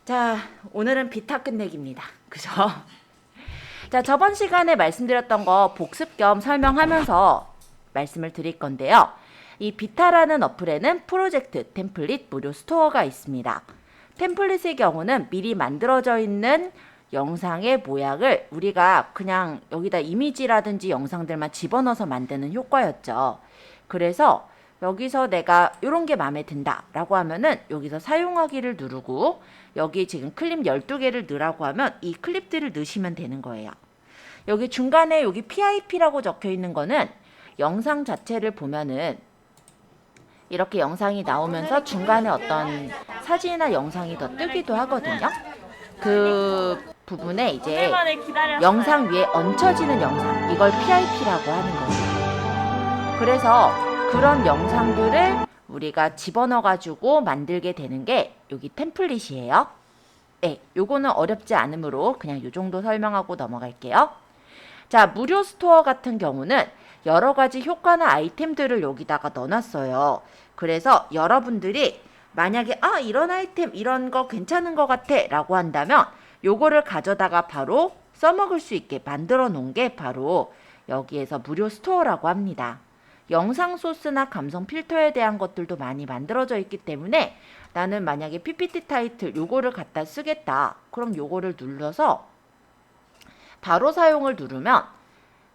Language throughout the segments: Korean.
자, 오늘은 비타 끝내기입니다. 그죠? 자, 저번 시간에 말씀드렸던 거 복습 겸 설명하면서 말씀을 드릴 건데요. 이 비타라는 어플에는 프로젝트, 템플릿, 무료 스토어가 있습니다. 템플릿의 경우는 미리 만들어져 있는 영상의 모양을 우리가 그냥 여기다 이미지라든지 영상들만 집어넣어서 만드는 효과였죠. 그래서 여기서 내가 이런 게 마음에 든다 라고 하면은 여기서 사용하기를 누르고 여기 지금 클립 12개를 넣으라고 하면 이 클립들을 넣으시면 되는 거예요. 여기 중간에 여기 PIP라고 적혀 있는 거는 영상 자체를 보면은 이렇게 영상이 나오면서 중간에 어떤 사진이나 영상이 더 뜨기도 하거든요. 그 부분에 이제 영상 위에 얹혀지는 영상, 이걸 PIP라고 하는 거예요. 그래서 그런 영상들을 우리가 집어넣어 가지고 만들게 되는 게 여기 템플릿이에요. 네, 요거는 어렵지 않으므로 그냥 요 정도 설명하고 넘어갈게요. 자, 무료 스토어 같은 경우는 여러 가지 효과나 아이템들을 여기다가 넣어놨어요. 그래서 여러분들이 만약에 이런 아이템 이런 거 괜찮은 것 같아 라고 한다면 요거를 가져다가 바로 써먹을 수 있게 만들어 놓은 게 바로 여기에서 무료 스토어라고 합니다. 영상 소스나 감성 필터에 대한 것들도 많이 만들어져 있기 때문에 나는 만약에 PPT 타이틀 요거를 갖다 쓰겠다. 그럼 요거를 눌러서 바로 사용을 누르면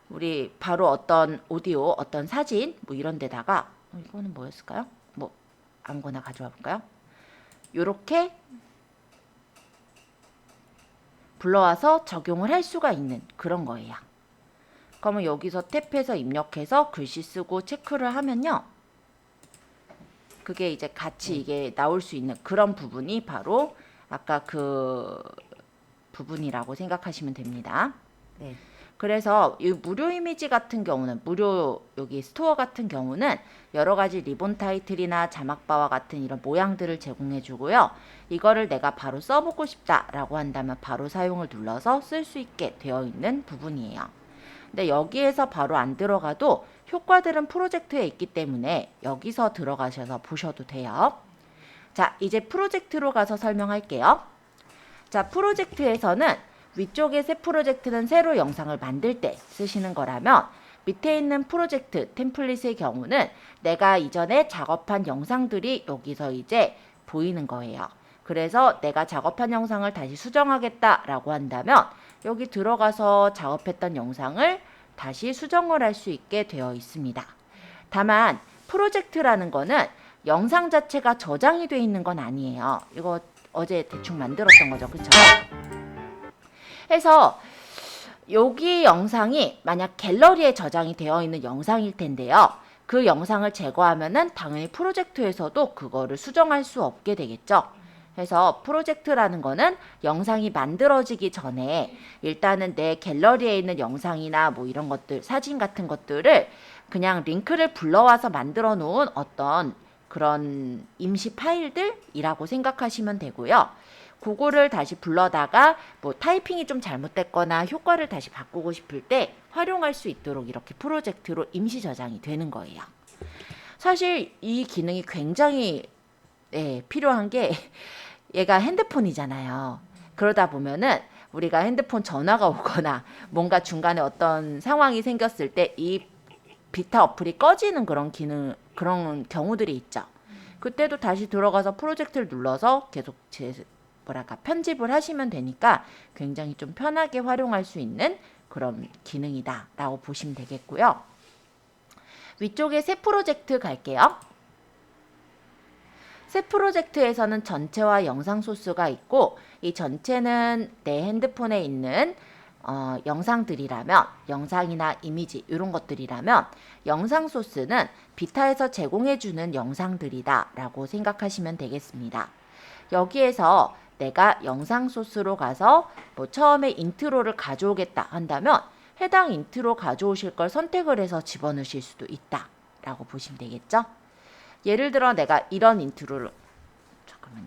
우리 바로 어떤 오디오, 어떤 사진 뭐 이런 데다가 이거는 뭐였을까요? 뭐 아무거나 가져와 볼까요? 요렇게 불러와서 적용을 할 수가 있는 그런 거예요. 그러면 여기서 탭해서 입력해서 글씨 쓰고 체크를 하면요. 그게 이제 같이 이게 나올 수 있는 그런 부분이 바로 아까 그 부분이라고 생각하시면 됩니다. 네. 그래서 이 무료 이미지 같은 경우는 무료 여기 스토어 같은 경우는 여러 가지 리본 타이틀이나 자막바와 같은 이런 모양들을 제공해 주고요. 이거를 내가 바로 써보고 싶다라고 한다면 바로 사용을 눌러서 쓸 수 있게 되어 있는 부분이에요. 근데 여기에서 바로 안 들어가도 효과들은 프로젝트에 있기 때문에 여기서 들어가셔서 보셔도 돼요. 자, 이제 프로젝트로 가서 설명할게요. 자, 프로젝트에서는 위쪽에 새 프로젝트는 새로 영상을 만들 때 쓰시는 거라면 밑에 있는 프로젝트 템플릿의 경우는 내가 이전에 작업한 영상들이 여기서 이제 보이는 거예요. 그래서 내가 작업한 영상을 다시 수정하겠다라고 한다면 여기 들어가서 작업했던 영상을 다시 수정을 할 수 있게 되어 있습니다. 다만 프로젝트라는 거는 영상 자체가 저장이 되어 있는 건 아니에요. 이거 어제 대충 만들었던 거죠. 그쵸? 해서 여기 영상이 만약 갤러리에 저장이 되어 있는 영상일 텐데요. 그 영상을 제거하면은 당연히 프로젝트에서도 그거를 수정할 수 없게 되겠죠. 그래서 프로젝트라는 거는 영상이 만들어지기 전에 일단은 내 갤러리에 있는 영상이나 뭐 이런 것들, 사진 같은 것들을 그냥 링크를 불러와서 만들어 놓은 어떤 그런 임시 파일들이라고 생각하시면 되고요. 그거를 다시 불러다가 뭐 타이핑이 좀 잘못됐거나 효과를 다시 바꾸고 싶을 때 활용할 수 있도록 이렇게 프로젝트로 임시 저장이 되는 거예요. 사실 이 기능이 굉장히 필요한 게 얘가 핸드폰이잖아요. 그러다 보면은 우리가 핸드폰 전화가 오거나 뭔가 중간에 어떤 상황이 생겼을 때 이 비타 어플이 꺼지는 그런 그런 경우들이 있죠. 그때도 다시 들어가서 프로젝트를 눌러서 계속 편집을 하시면 되니까 굉장히 좀 편하게 활용할 수 있는 그런 기능이다 라고 보시면 되겠고요. 위쪽에 새 프로젝트 갈게요. 새 프로젝트에서는 전체와 영상 소스가 있고 이 전체는 내 핸드폰에 있는 영상들이라면 영상이나 이미지 이런 것들이라면 영상 소스는 비타에서 제공해주는 영상들이다 라고 생각하시면 되겠습니다. 여기에서 내가 영상 소스로 가서 뭐 처음에 인트로를 가져오겠다 한다면 해당 인트로 가져오실 걸 선택을 해서 집어넣으실 수도 있다 라고 보시면 되겠죠. 예를 들어 내가 이런 인트로를 잠깐만요.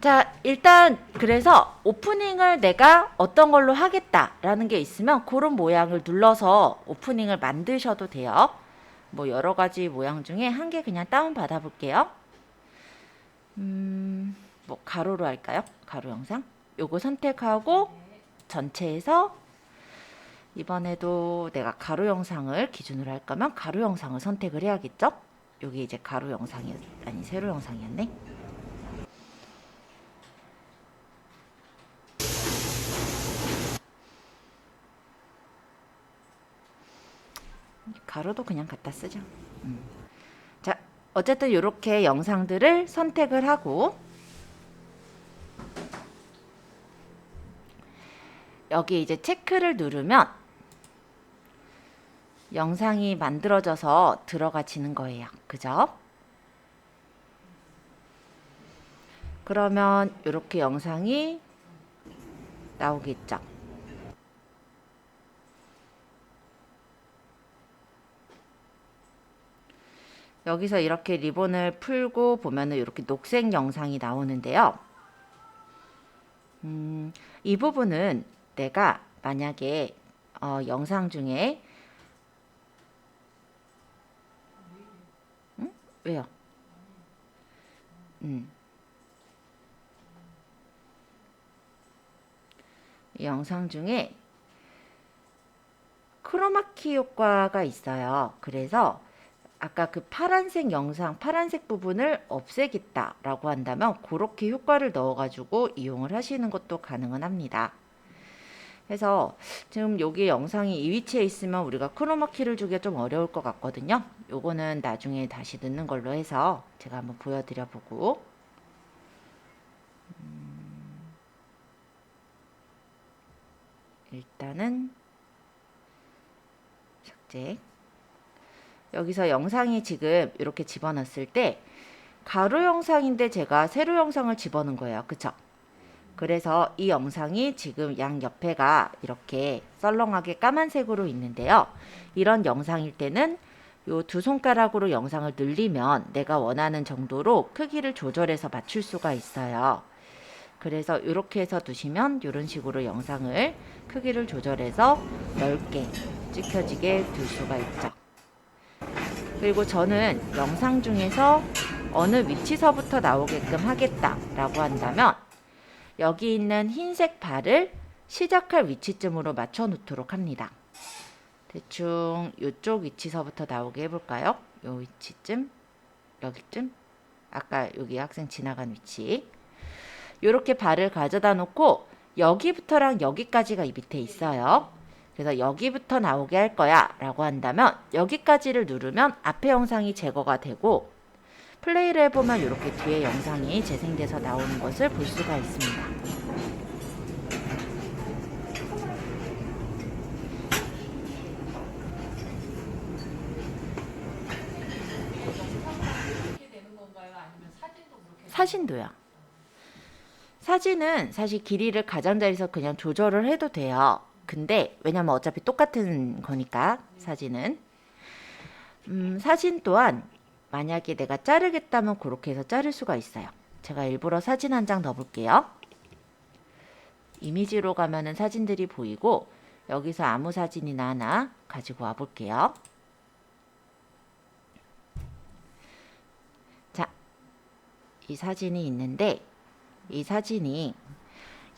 자, 일단 그래서 오프닝을 내가 어떤 걸로 하겠다라는 게 있으면 그런 모양을 눌러서 오프닝을 만드셔도 돼요. 뭐 여러 가지 모양 중에 한 개 그냥 다운 받아 볼게요. 뭐 가로로 할까요? 가로 영상. 요거 선택하고 전체에서 이번에도 내가 가로 영상을 기준으로 할 거면 가로 영상을 선택을 해야겠죠? 여기 이제 가로 영상이 아니 세로 영상이었네. 가로도 그냥 갖다 쓰죠. 자, 어쨌든 이렇게 영상들을 선택을 하고 여기 이제 체크를 누르면 영상이 만들어져서 들어가지는 거예요. 그죠? 그러면 이렇게 영상이 나오겠죠. 여기서 이렇게 리본을 풀고 보면은 이렇게 녹색 영상이 나오는데요. 이 부분은 내가 만약에 영상 중에 왜요? 이 영상 중에 크로마키 효과가 있어요. 그래서 아까 그 파란색 영상, 파란색 부분을 없애겠다 라고 한다면 그렇게 효과를 넣어가지고 이용을 하시는 것도 가능은 합니다. 그래서 지금 여기 영상이 이 위치에 있으면 우리가 크로마키를 주기가 좀 어려울 것 같거든요. 요거는 나중에 다시 넣는 걸로 해서 제가 한번 보여드려 보고 일단은 삭제. 여기서 영상이 지금 이렇게 집어넣었을 때 가로 영상인데 제가 세로 영상을 집어넣은 거예요. 그쵸? 그래서 이 영상이 지금 양 옆에가 이렇게 썰렁하게 까만색으로 있는데요. 이런 영상일 때는 요 두 손가락으로 영상을 늘리면 내가 원하는 정도로 크기를 조절해서 맞출 수가 있어요. 그래서 이렇게 해서 두시면 이런 식으로 영상을 크기를 조절해서 넓게 찍혀지게 둘 수가 있죠. 그리고 저는 영상 중에서 어느 위치서부터 나오게끔 하겠다라고 한다면 여기 있는 흰색 발을 시작할 위치쯤으로 맞춰 놓도록 합니다. 대충 이쪽 위치서부터 나오게 해볼까요? 요 위치쯤, 여기쯤, 아까 여기 학생 지나간 위치. 이렇게 발을 가져다 놓고 여기부터랑 여기까지가 이 밑에 있어요. 그래서 여기부터 나오게 할 거야 라고 한다면 여기까지를 누르면 앞에 영상이 제거가 되고 플레이를 해보면 이렇게 뒤에 영상이 재생돼서 나오는 것을 볼 수가 있습니다. 사진도요. 사진은 사실 길이를 가장자리에서 그냥 조절을 해도 돼요. 근데 왜냐면 어차피 똑같은 거니까 사진은 사진 또한 만약에 내가 자르겠다면 그렇게 해서 자를 수가 있어요. 제가 일부러 사진 한 장 넣어볼게요. 이미지로 가면은 사진들이 보이고 여기서 아무 사진이나 하나 가지고 와 볼게요. 자, 이 사진이 있는데 이 사진이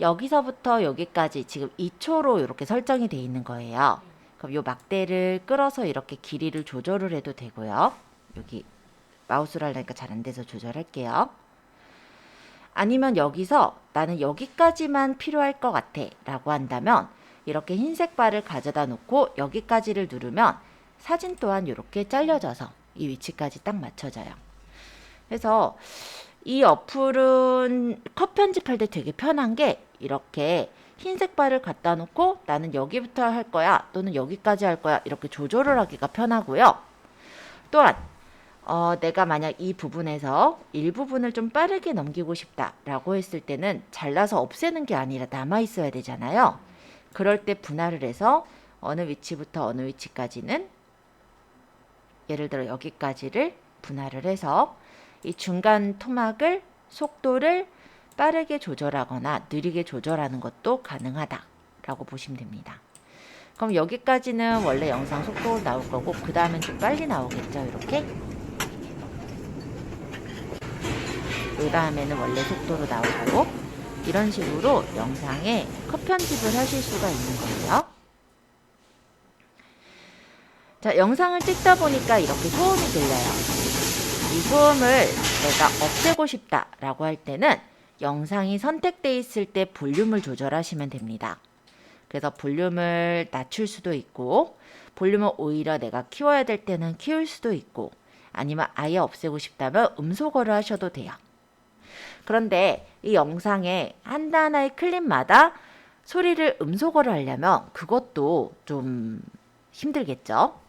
여기서부터 여기까지 지금 2초로 이렇게 설정이 되어 있는 거예요. 그럼 이 막대를 끌어서 이렇게 길이를 조절을 해도 되고요. 여기 마우스를 하려니까 잘 안 돼서 조절할게요. 아니면 여기서 나는 여기까지만 필요할 것 같아 라고 한다면 이렇게 흰색 바를 가져다 놓고 여기까지를 누르면 사진 또한 이렇게 잘려져서 이 위치까지 딱 맞춰져요. 그래서 이 어플은 컷 편집할 때 되게 편한 게 이렇게 흰색 바를 갖다 놓고 나는 여기부터 할 거야 또는 여기까지 할 거야 이렇게 조절을 하기가 편하고요. 또한 내가 만약 이 부분에서 일부분을 좀 빠르게 넘기고 싶다 라고 했을 때는 잘라서 없애는 게 아니라 남아 있어야 되잖아요. 그럴 때 분할을 해서 어느 위치부터 어느 위치까지는 예를 들어 여기까지를 분할을 해서 이 중간 토막을 속도를 빠르게 조절하거나 느리게 조절하는 것도 가능하다라고 보시면 됩니다. 그럼 여기까지는 원래 영상 속도로 나올 거고 그 다음엔 좀 빨리 나오겠죠. 이렇게 그 다음에는 원래 속도로 나오고 이런 식으로 영상에 컷 편집을 하실 수가 있는 거예요. 자, 영상을 찍다 보니까 이렇게 소음이 들려요. 이 소음을 내가 없애고 싶다 라고 할 때는 영상이 선택되어 있을 때 볼륨을 조절하시면 됩니다. 그래서 볼륨을 낮출 수도 있고 볼륨을 오히려 내가 키워야 될 때는 키울 수도 있고 아니면 아예 없애고 싶다면 음소거를 하셔도 돼요. 그런데 이 영상의 하나하나의 클립마다 소리를 음소거를 하려면 그것도 좀 힘들겠죠.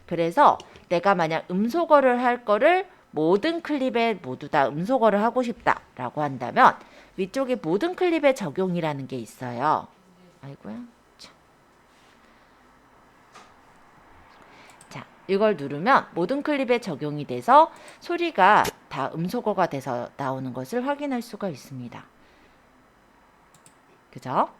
그래서 내가 만약 음소거를 할 거를 모든 클립에 모두 다 음소거를 하고 싶다라고 한다면 위쪽에 모든 클립에 적용이라는 게 있어요. 아이고야. 자, 이걸 누르면 모든 클립에 적용이 돼서 소리가 다 음소거가 돼서 나오는 것을 확인할 수가 있습니다. 그죠?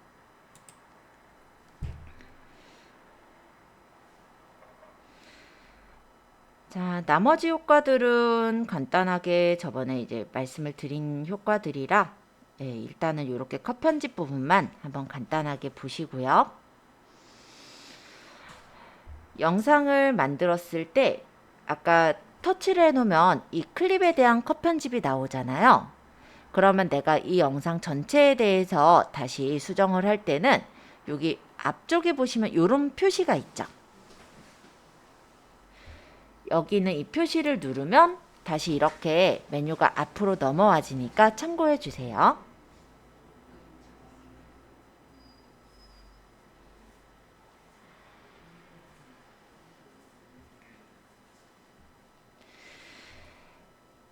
자, 나머지 효과들은 간단하게 저번에 이제 말씀을 드린 효과들이라 일단은 이렇게 컷 편집 부분만 한번 간단하게 보시고요. 영상을 만들었을 때 아까 터치를 해놓으면 이 클립에 대한 컷 편집이 나오잖아요. 그러면 내가 이 영상 전체에 대해서 다시 수정을 할 때는 여기 앞쪽에 보시면 이런 표시가 있죠. 여기는 이 표시를 누르면 다시 이렇게 메뉴가 앞으로 넘어와지니까 참고해 주세요.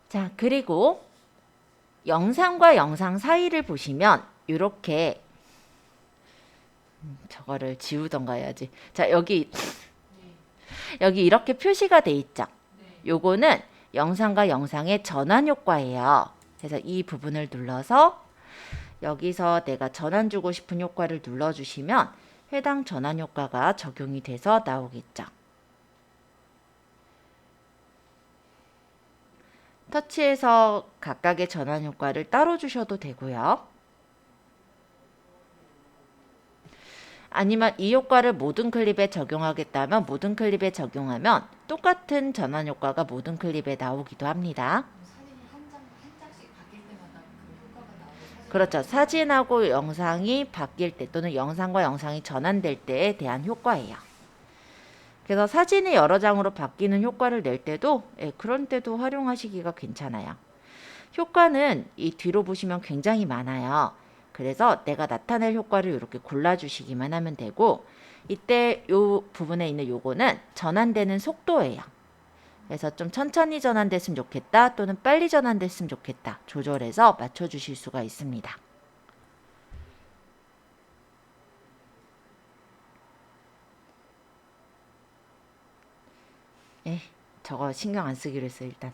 자, 그리고 영상과 영상 사이를 보시면 이렇게 저거를 지우던가 해야지. 자, 여기 이렇게 표시가 돼 있죠. 요거는 영상과 영상의 전환 효과예요. 그래서 이 부분을 눌러서 여기서 내가 전환 주고 싶은 효과를 눌러주시면 해당 전환 효과가 적용이 돼서 나오겠죠. 터치해서 각각의 전환 효과를 따로 주셔도 되고요. 아니면 이 효과를 모든 클립에 적용하겠다면 모든 클립에 적용하면 똑같은 전환 효과가 모든 클립에 나오기도 합니다. 그렇죠. 사진하고 영상이 바뀔 때 또는 영상과 영상이 전환될 때에 대한 효과예요. 그래서 사진이 여러 장으로 바뀌는 효과를 낼 때도 그런 때도 활용하시기가 괜찮아요. 효과는 이 뒤로 보시면 굉장히 많아요. 그래서 내가 나타낼 효과를 이렇게 골라주시기만 하면 되고 이때 이 부분에 있는 요거는 전환되는 속도예요. 그래서 좀 천천히 전환됐으면 좋겠다 또는 빨리 전환됐으면 좋겠다 조절해서 맞춰주실 수가 있습니다. 저거 신경 안 쓰기로 했어요 일단.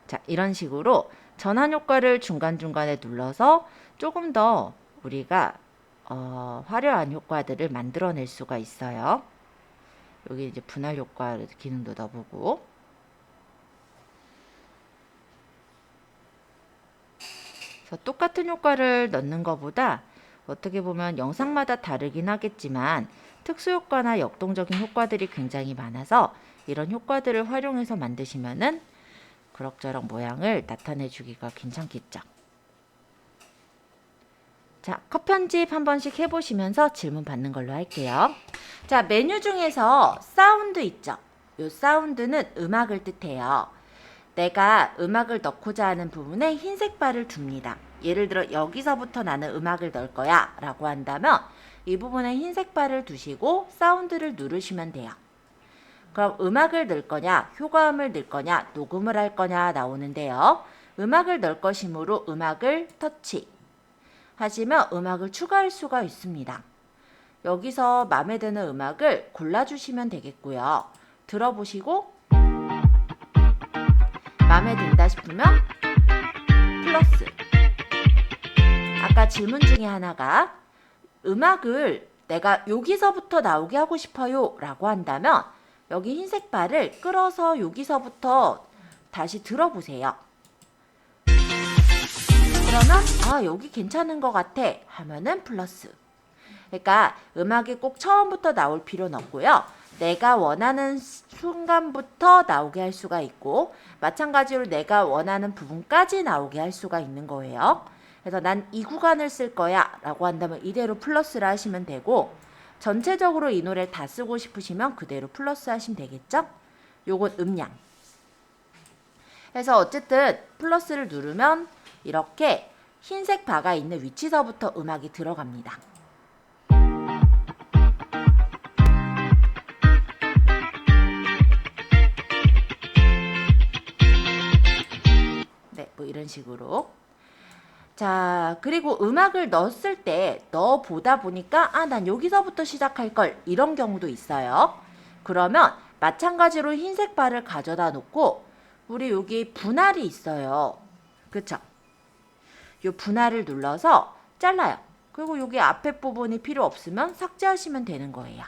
자, 이런 식으로 전환 효과를 중간중간에 눌러서 조금 더 우리가 화려한 효과들을 만들어낼 수가 있어요. 여기 이제 분할 효과 기능도 넣어보고 그래서 똑같은 효과를 넣는 것보다 어떻게 보면 영상마다 다르긴 하겠지만 특수 효과나 역동적인 효과들이 굉장히 많아서 이런 효과들을 활용해서 만드시면은 그럭저럭 모양을 나타내 주기가 괜찮겠죠. 자, 컷 편집 한 번씩 해보시면서 질문 받는 걸로 할게요. 자, 메뉴 중에서 사운드 있죠? 이 사운드는 음악을 뜻해요. 내가 음악을 넣고자 하는 부분에 흰색 바를 둡니다. 예를 들어 여기서부터 나는 음악을 넣을 거야 라고 한다면 이 부분에 흰색 바를 두시고 사운드를 누르시면 돼요. 그럼 음악을 넣을 거냐, 효과음을 넣을 거냐, 녹음을 할 거냐 나오는데요. 음악을 넣을 것이므로 음악을 터치 하시면 음악을 추가할 수가 있습니다. 여기서 마음에 드는 음악을 골라주시면 되겠고요. 들어보시고 마음에 든다 싶으면 플러스. 아까 질문 중에 하나가 음악을 내가 여기서부터 나오게 하고 싶어요 라고 한다면 여기 흰색 바를 끌어서 여기서부터 다시 들어보세요. 그러면 아 여기 괜찮은 것 같아 하면은 플러스. 그러니까 음악이 꼭 처음부터 나올 필요는 없고요. 내가 원하는 순간부터 나오게 할 수가 있고 마찬가지로 내가 원하는 부분까지 나오게 할 수가 있는 거예요. 그래서 난 이 구간을 쓸 거야 라고 한다면 이대로 플러스를 하시면 되고 전체적으로 이 노래를 다 쓰고 싶으시면 그대로 플러스 하시면 되겠죠? 요건 음량. 그래서 어쨌든 플러스를 누르면 이렇게 흰색 바가 있는 위치서부터 음악이 들어갑니다. 네, 뭐 이런 식으로. 자, 그리고 음악을 넣었을 때 넣어 보다 보니까 아, 난 여기서부터 시작할 걸 이런 경우도 있어요. 그러면 마찬가지로 흰색 바를 가져다 놓고 우리 여기 분할이 있어요. 그쵸? 요 분할을 눌러서 잘라요. 그리고 여기 앞에 부분이 필요 없으면 삭제하시면 되는 거예요.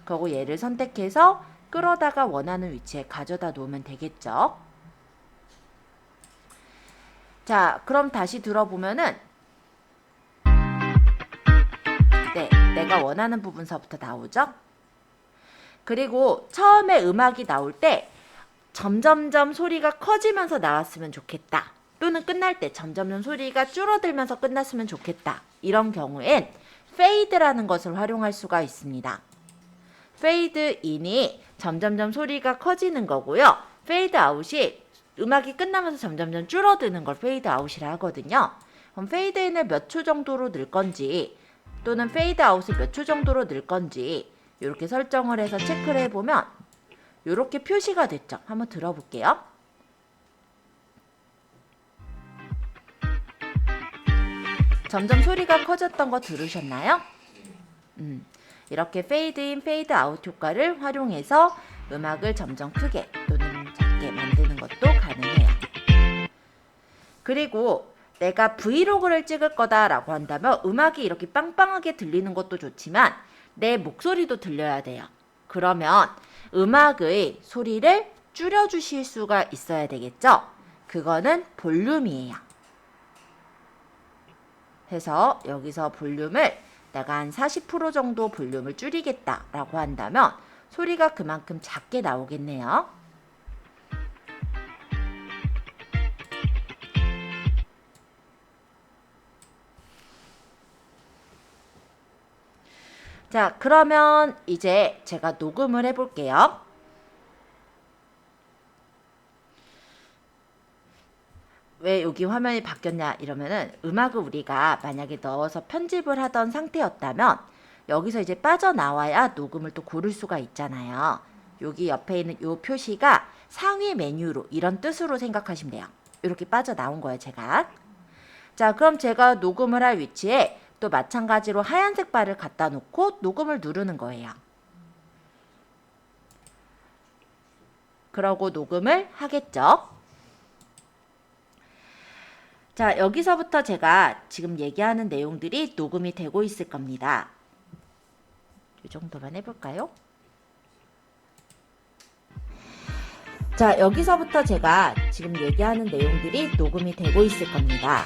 그리고 얘를 선택해서 끌어다가 원하는 위치에 가져다 놓으면 되겠죠. 자, 그럼 다시 들어보면은 네, 내가 원하는 부분서부터 나오죠? 그리고 처음에 음악이 나올 때 점점점 소리가 커지면서 나왔으면 좋겠다. 또는 끝날 때 점점점 소리가 줄어들면서 끝났으면 좋겠다. 이런 경우엔 페이드라는 것을 활용할 수가 있습니다. 페이드 인이 점점점 소리가 커지는 거고요. 페이드 아웃이 음악이 끝나면서 점점점 줄어드는 걸 페이드 아웃이라 하거든요. 그럼 페이드 인을 몇 초 정도로 넣을 건지 또는 페이드 아웃을 몇 초 정도로 넣을 건지 이렇게 설정을 해서 체크를 해보면 이렇게 표시가 됐죠. 한번 들어볼게요. 점점 소리가 커졌던 거 들으셨나요? 이렇게 페이드 인, 페이드 아웃 효과를 활용해서 음악을 점점 크게 또는 작게 만드는 것도 가능해요. 그리고 내가 브이로그를 찍을 거다라고 한다면 음악이 이렇게 빵빵하게 들리는 것도 좋지만 내 목소리도 들려야 돼요. 그러면 음악의 소리를 줄여주실 수가 있어야 되겠죠? 그거는 볼륨이에요. 해서 여기서 볼륨을 내가 한 40% 정도 볼륨을 줄이겠다라고 한다면 소리가 그만큼 작게 나오겠네요. 자, 그러면 이제 제가 녹음을 해볼게요. 왜 여기 화면이 바뀌었냐 이러면은 음악을 우리가 만약에 넣어서 편집을 하던 상태였다면 여기서 이제 빠져나와야 녹음을 또 고를 수가 있잖아요. 여기 옆에 있는 요 표시가 상위 메뉴로 이런 뜻으로 생각하시면 돼요. 이렇게 빠져나온 거예요, 제가. 자, 그럼 제가 녹음을 할 위치에 또 마찬가지로 하얀색 바를 갖다 놓고 녹음을 누르는 거예요. 그러고 녹음을 하겠죠. 자, 여기서부터 제가 지금 얘기하는 내용들이 녹음이 되고 있을 겁니다. 이 정도만 해볼까요? 자, 여기서부터 제가 지금 얘기하는 내용들이 녹음이 되고 있을 겁니다.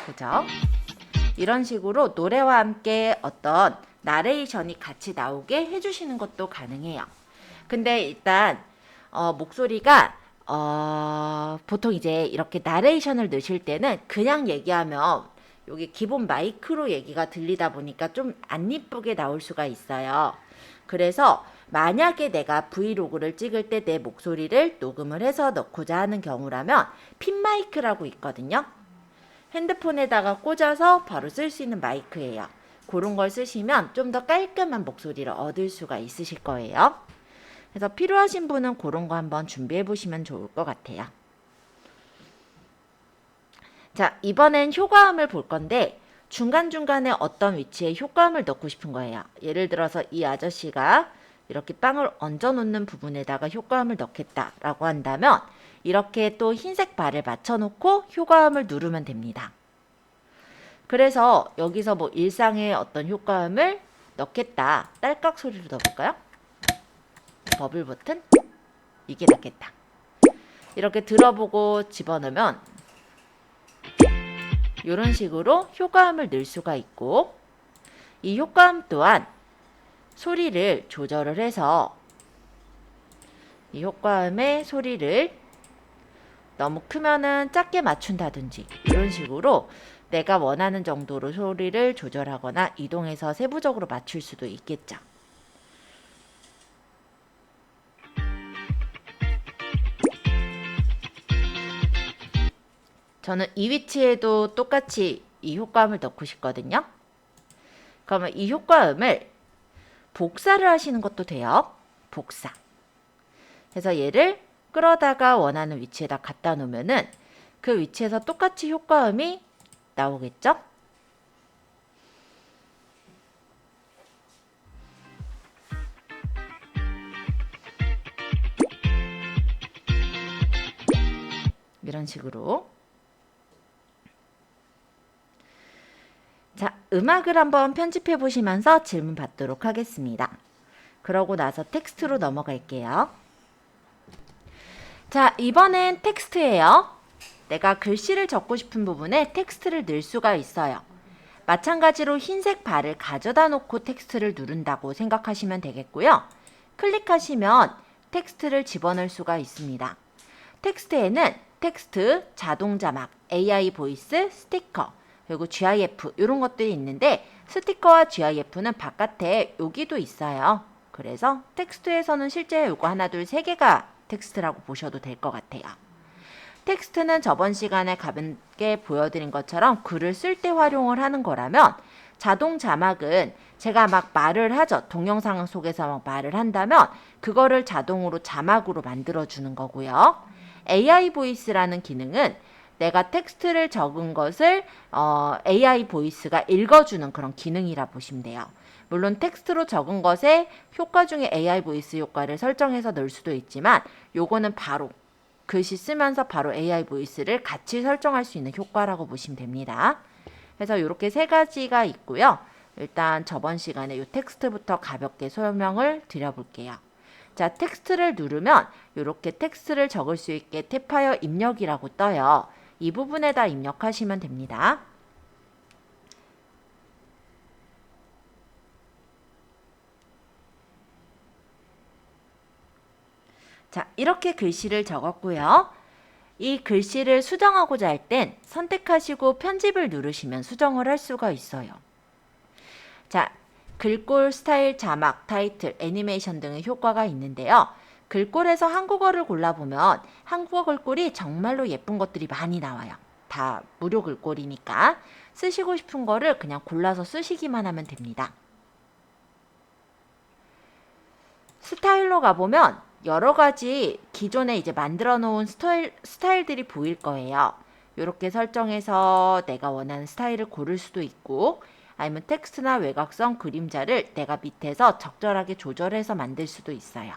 그죠? 이런 식으로 노래와 함께 어떤 나레이션이 같이 나오게 해주시는 것도 가능해요. 근데 일단 목소리가 보통 이제 이렇게 나레이션을 넣으실 때는 그냥 얘기하면 여기 기본 마이크로 얘기가 들리다 보니까 좀 안 이쁘게 나올 수가 있어요. 그래서 만약에 내가 브이로그를 찍을 때 내 목소리를 녹음을 해서 넣고자 하는 경우라면 핀 마이크라고 있거든요. 핸드폰에다가 꽂아서 바로 쓸 수 있는 마이크예요. 그런 걸 쓰시면 좀 더 깔끔한 목소리를 얻을 수가 있으실 거예요. 그래서 필요하신 분은 그런 거 한번 준비해 보시면 좋을 것 같아요. 자, 이번엔 효과음을 볼 건데 중간중간에 어떤 위치에 효과음을 넣고 싶은 거예요. 예를 들어서 이 아저씨가 이렇게 빵을 얹어 놓는 부분에다가 효과음을 넣겠다라고 한다면 이렇게 또 흰색 바를 맞춰 놓고 효과음을 누르면 됩니다. 그래서 여기서 뭐 일상의 어떤 효과음을 넣겠다. 딸깍 소리로 넣어볼까요? 버블 버튼? 이게 낫겠다. 이렇게 들어보고 집어넣으면 이런 식으로 효과음을 넣을 수가 있고, 이 효과음 또한 소리를 조절을 해서 이 효과음의 소리를 너무 크면은 작게 맞춘다든지 이런 식으로 내가 원하는 정도로 소리를 조절하거나 이동해서 세부적으로 맞출 수도 있겠죠. 저는 이 위치에도 똑같이 이 효과음을 넣고 싶거든요. 그러면 이 효과음을 복사를 하시는 것도 돼요. 복사. 그래서 얘를 끌어다가 원하는 위치에다 갖다 놓으면은 그 위치에서 똑같이 효과음이 나오겠죠? 이런 식으로. 자, 음악을 한번 편집해 보시면서 질문 받도록 하겠습니다. 그러고 나서 텍스트로 넘어갈게요. 자, 이번엔 텍스트예요. 내가 글씨를 적고 싶은 부분에 텍스트를 넣을 수가 있어요. 마찬가지로 흰색 바를 가져다 놓고 텍스트를 누른다고 생각하시면 되겠고요. 클릭하시면 텍스트를 집어넣을 수가 있습니다. 텍스트에는 텍스트, 자동 자막, AI 보이스, 스티커, 그리고 GIF 이런 것들이 있는데 스티커와 GIF는 바깥에 여기도 있어요. 그래서 텍스트에서는 실제 요거 하나, 둘, 세 개가 텍스트라고 보셔도 될 것 같아요. 텍스트는 저번 시간에 가볍게 보여드린 것처럼 글을 쓸 때 활용을 하는 거라면 자동 자막은 제가 막 말을 하죠. 동영상 속에서 막 말을 한다면 그거를 자동으로 자막으로 만들어주는 거고요. AI 보이스라는 기능은 내가 텍스트를 적은 것을 AI 보이스가 읽어주는 그런 기능이라 보시면 돼요. 물론 텍스트로 적은 것에 효과 중에 AI 보이스 효과를 설정해서 넣을 수도 있지만 요거는 바로 글씨 쓰면서 바로 AI 보이스를 같이 설정할 수 있는 효과라고 보시면 됩니다. 그래서 이렇게 세 가지가 있고요. 일단 저번 시간에 이 텍스트부터 가볍게 설명을 드려볼게요. 자, 텍스트를 누르면 이렇게 텍스트를 적을 수 있게 탭하여 입력이라고 떠요. 이 부분에다 입력하시면 됩니다. 자, 이렇게 글씨를 적었고요. 이 글씨를 수정하고자 할 땐 선택하시고 편집을 누르시면 수정을 할 수가 있어요. 자, 글꼴, 스타일, 자막, 타이틀, 애니메이션 등의 효과가 있는데요. 글꼴에서 한국어를 골라보면 한국어 글꼴이 정말로 예쁜 것들이 많이 나와요. 다 무료 글꼴이니까 쓰시고 싶은 거를 그냥 골라서 쓰시기만 하면 됩니다. 스타일로 가보면 여러 가지 기존에 이제 만들어 놓은 스타일들이 보일 거예요. 이렇게 설정해서 내가 원하는 스타일을 고를 수도 있고 아니면 텍스트나 외곽선 그림자를 내가 밑에서 적절하게 조절해서 만들 수도 있어요.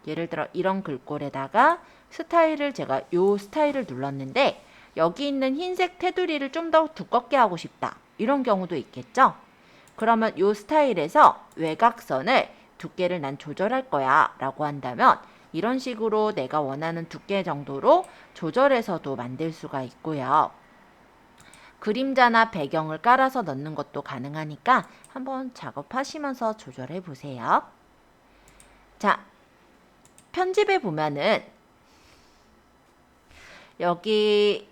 예를 들어 이런 글꼴에다가 스타일을 제가 요 스타일을 눌렀는데 여기 있는 흰색 테두리를 좀 더 두껍게 하고 싶다. 이런 경우도 있겠죠? 그러면 요 스타일에서 외곽선을 두께를 난 조절할 거야 라고 한다면 이런 식으로 내가 원하는 두께 정도로 조절해서도 만들 수가 있고요. 그림자나 배경을 깔아서 넣는 것도 가능하니까 한번 작업하시면서 조절해 보세요. 자, 편집에 보면은 여기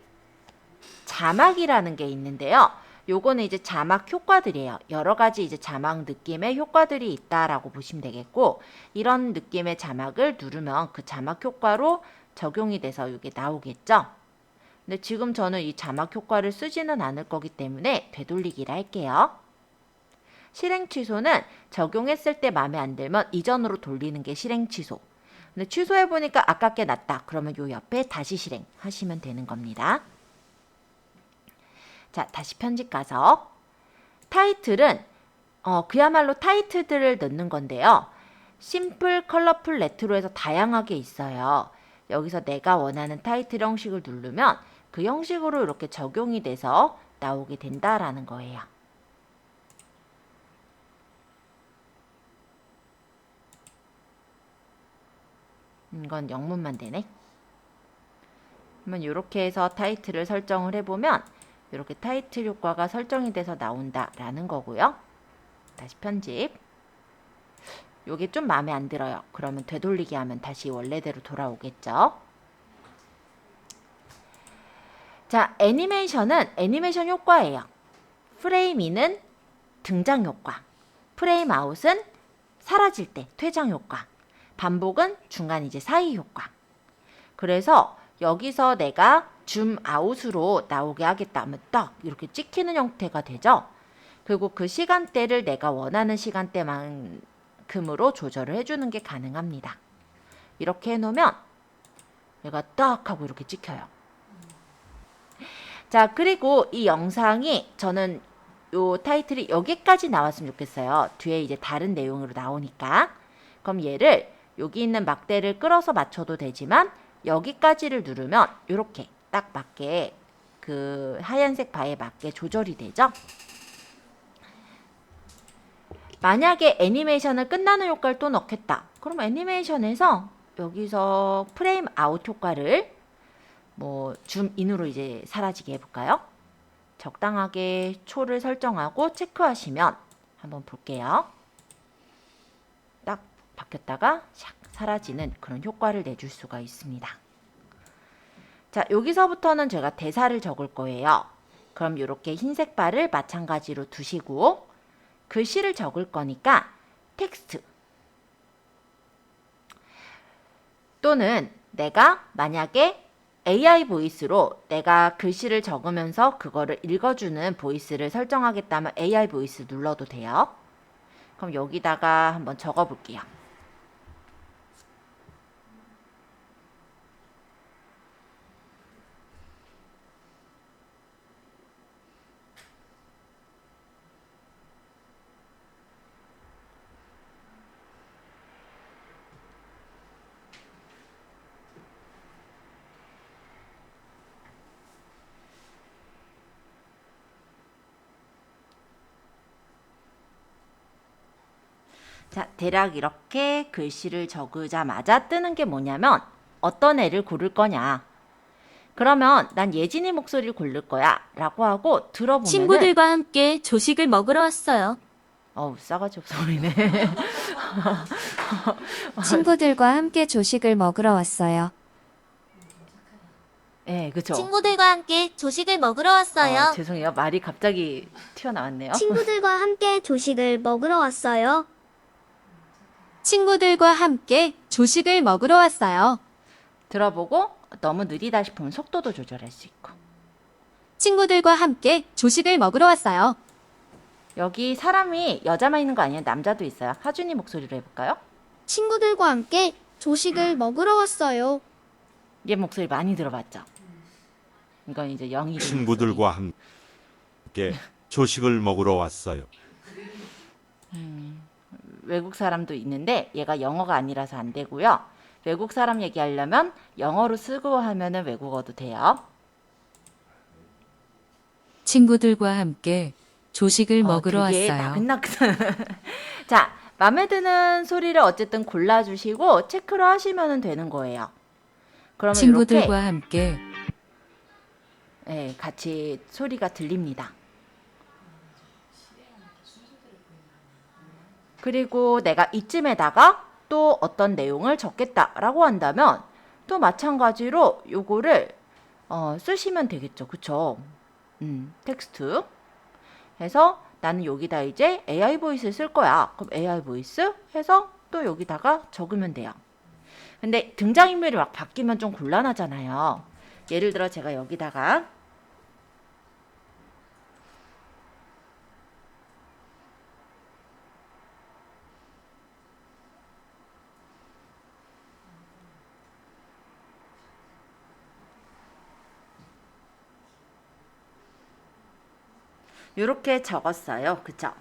자막이라는 게 있는데요. 요거는 이제 자막 효과들이에요. 여러 가지 이제 자막 느낌의 효과들이 있다라고 보시면 되겠고, 이런 느낌의 자막을 누르면 그 자막 효과로 적용이 돼서 이게 나오겠죠. 근데 지금 저는 이 자막 효과를 쓰지는 않을 거기 때문에 되돌리기를 할게요. 실행 취소는 적용했을 때 마음에 안 들면 이전으로 돌리는 게 실행 취소. 근데 취소해 보니까 아깝게 났다. 그러면 요 옆에 다시 실행 하시면 되는 겁니다. 자, 다시 편집 가서 타이틀은 그야말로 타이틀들을 넣는 건데요. 심플, 컬러풀, 레트로에서 다양하게 있어요. 여기서 내가 원하는 타이틀 형식을 누르면 그 형식으로 이렇게 적용이 돼서 나오게 된다라는 거예요. 이건 영문만 되네. 그러면 이렇게 해서 타이틀을 설정을 해보면 이렇게 타이틀 효과가 설정이 돼서 나온다라는 거고요. 다시 편집. 요게 좀 마음에 안 들어요. 그러면 되돌리기 하면 다시 원래대로 돌아오겠죠. 자, 애니메이션은 애니메이션 효과예요. 프레임 인은 등장 효과, 프레임 아웃은 사라질 때 퇴장 효과, 반복은 중간 이제 사이 효과. 그래서 여기서 내가 줌 아웃으로 나오게 하겠다 하면 딱 이렇게 찍히는 형태가 되죠. 그리고 그 시간대를 내가 원하는 시간대만큼으로 조절을 해주는 게 가능합니다. 이렇게 해놓으면 얘가 딱 하고 이렇게 찍혀요. 자, 그리고 이 영상이 저는 요 타이틀이 여기까지 나왔으면 좋겠어요. 뒤에 이제 다른 내용으로 나오니까. 그럼 얘를 여기 있는 막대를 끌어서 맞춰도 되지만 여기까지를 누르면 이렇게 딱 맞게 그 하얀색 바에 맞게 조절이 되죠. 만약에 애니메이션을 끝나는 효과를 또 넣겠다. 그럼 애니메이션에서 여기서 프레임 아웃 효과를 뭐 줌 인으로 이제 사라지게 해볼까요? 적당하게 초를 설정하고 체크하시면 한번 볼게요. 딱 바뀌었다가 샥 사라지는 그런 효과를 내줄 수가 있습니다. 자, 여기서부터는 제가 대사를 적을 거예요. 그럼 이렇게 흰색 바를 마찬가지로 두시고 글씨를 적을 거니까 텍스트 또는 내가 만약에 AI 보이스로 내가 글씨를 적으면서 그거를 읽어주는 보이스를 설정하겠다면 AI 보이스 눌러도 돼요. 그럼 여기다가 한번 적어볼게요. 자, 대략 이렇게 글씨를 적으자마자 뜨는 게 뭐냐면 어떤 애를 고를 거냐. 그러면 난 예진이 목소리를 고를 거야 라고 하고 들어보면은 친구들과 함께 조식을 먹으러 왔어요. 어우 싸가지 없어 보이네. 친구들과 함께 조식을 먹으러 왔어요. 네, 그쵸. 친구들과 함께 조식을 먹으러 왔어요. 죄송해요. 말이 갑자기 튀어나왔네요. 친구들과 함께 조식을 먹으러 왔어요. 친구들과 함께 조식을 먹으러 왔어요. 들어보고 너무 느리다 싶으면 속도도 조절할 수 있고. 친구들과 함께 조식을 먹으러 왔어요. 여기 사람이 여자만 있는 거 아니에요? 남자도 있어요. 하준이 목소리로 해볼까요? 친구들과 함께 조식을 먹으러 왔어요. 얘 목소리 많이 들어봤죠? 이건 이제 영희 친구들과 함께 조식을 먹으러 왔어요. 외국 사람도 있는데 얘가 영어가 아니라서 안 되고요. 외국 사람 얘기하려면 영어로 쓰고 하면은 외국어도 돼요. 친구들과 함께 조식을 먹으러 되게 왔어요. 나긋나긋한. 자, 마음에 드는 소리를 어쨌든 골라주시고 체크를 하시면 되는 거예요. 그러면 친구들과 이렇게 함께 네, 같이 소리가 들립니다. 그리고 내가 이쯤에다가 또 어떤 내용을 적겠다라고 한다면 또 마찬가지로 요거를 쓰시면 되겠죠. 그쵸? 텍스트 해서 나는 여기다 이제 AI 보이스 쓸 거야. 그럼 AI 보이스 해서 또 여기다가 적으면 돼요. 근데 등장인물이 막 바뀌면 좀 곤란하잖아요. 예를 들어 제가 여기다가 이렇게 적었어요. 그쵸?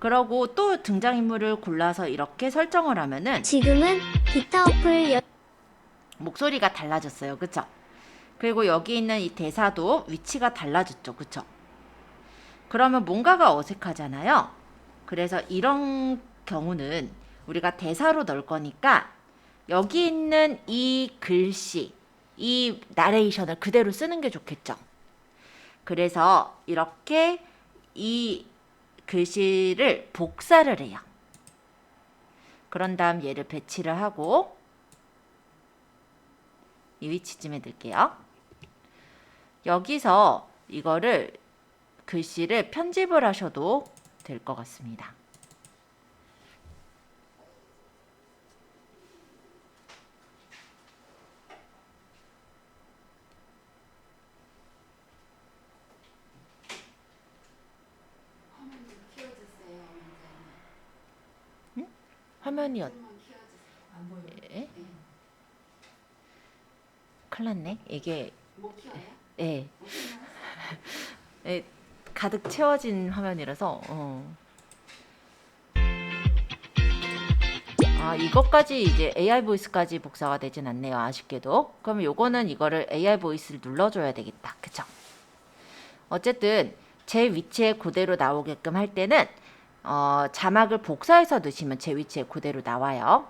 그러고 또 등장인물을 골라서 이렇게 설정을 하면은 지금은 기타 어플 목소리가 달라졌어요. 그쵸? 그리고 여기 있는 이 대사도 위치가 달라졌죠. 그쵸? 그러면 뭔가가 어색하잖아요. 그래서 이런 경우는 우리가 대사로 넣을 거니까 여기 있는 이 글씨, 이 나레이션을 그대로 쓰는 게 좋겠죠. 그래서 이렇게 이 글씨를 복사를 해요. 그런 다음 얘를 배치를 하고 이 위치쯤에 둘게요. 여기서 이거를 글씨를 편집을 하셔도 될 것 같습니다. 응? 화면이 예? 큰일 났네. 이게 예. 예, 가득 채워진 화면이라서 아, 이것까지 이제 AI 보이스까지 복사가 되진 않네요. 아쉽게도. 그러면 요거는 이거를 AI 보이스를 눌러줘야 되겠다. 그쵸? 어쨌든 제 위치에 그대로 나오게끔 할 때는 자막을 복사해서 넣으시면 제 위치에 그대로 나와요.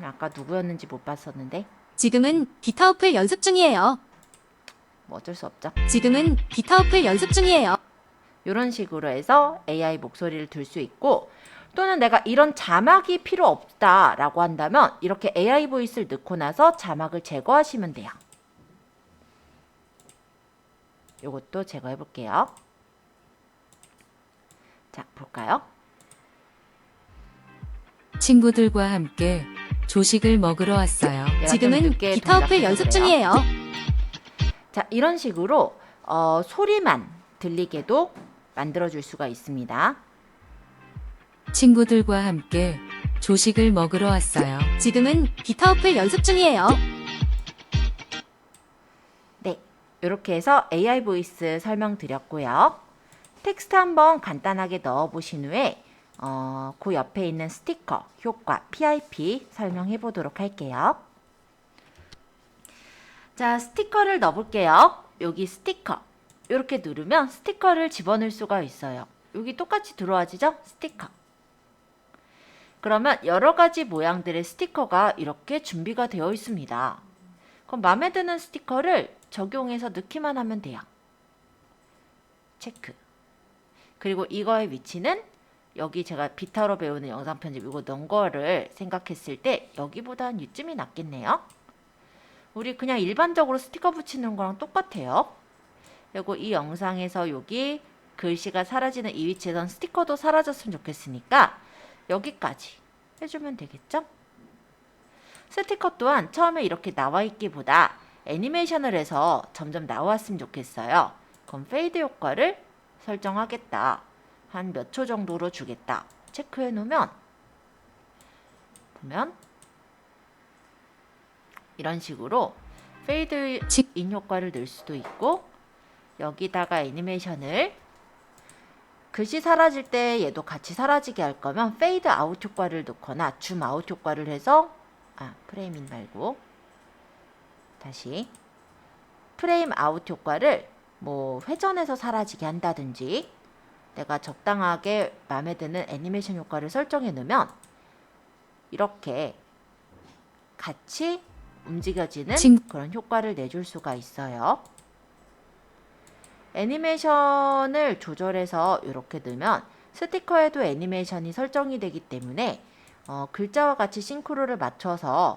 아까 누구였는지 못 봤었는데 지금은 기타 어플 연습 중이에요. 뭐 어쩔 수 없죠. 지금은 기타 어플 연습 중이에요. 이런 식으로 해서 AI 목소리를 들 수 있고, 또는 내가 이런 자막이 필요 없다라고 한다면 이렇게 AI 보이스를 넣고 나서 자막을 제거하시면 돼요. 요것도 제거해 볼게요. 자, 볼까요? 친구들과 함께 조식을 먹으러 왔어요. 내가 좀 지금은 늦게 기타 어플 동작해서 연습 그래요. 중이에요. 자, 이런 식으로 소리만 들리게도 만들어줄 수가 있습니다. 친구들과 함께 조식을 먹으러 왔어요. 지금은 기타 어플 연습 중이에요. 네, 이렇게 해서 AI 보이스 설명드렸고요. 텍스트 한번 간단하게 넣어보신 후에 그 옆에 있는 스티커 효과 PIP 설명해 보도록 할게요. 자, 스티커를 넣어볼게요. 여기 스티커 이렇게 누르면 스티커를 집어넣을 수가 있어요. 여기 똑같이 들어와지죠? 스티커. 그러면 여러 가지 모양들의 스티커가 이렇게 준비가 되어 있습니다. 그럼 마음에 드는 스티커를 적용해서 넣기만 하면 돼요. 체크. 그리고 이거의 위치는 여기 제가 비타로 배우는 영상 편집 이거 넣은 거를 생각했을 때 여기보다는 이쯤이 낫겠네요. 우리 그냥 일반적으로 스티커 붙이는 거랑 똑같아요. 그리고 이 영상에서 여기 글씨가 사라지는 이 위치에선 스티커도 사라졌으면 좋겠으니까 여기까지 해주면 되겠죠? 스티커 또한 처음에 이렇게 나와 있기보다 애니메이션을 해서 점점 나왔으면 좋겠어요. 그럼 페이드 효과를 설정하겠다. 한 몇 초 정도로 주겠다. 체크해 놓으면 보면 이런 식으로 페이드 인 효과를 넣을 수도 있고, 여기다가 애니메이션을 글씨 사라질 때 얘도 같이 사라지게 할 거면 페이드 아웃 효과를 넣거나 줌 아웃 효과를 해서 프레임인 말고 다시 프레임 아웃 효과를 뭐 회전해서 사라지게 한다든지 내가 적당하게 마음에 드는 애니메이션 효과를 설정해 놓으면 이렇게 같이 움직여지는 그런 효과를 내줄 수가 있어요. 애니메이션을 조절해서 이렇게 넣으면 스티커에도 애니메이션이 설정이 되기 때문에 글자와 같이 싱크로를 맞춰서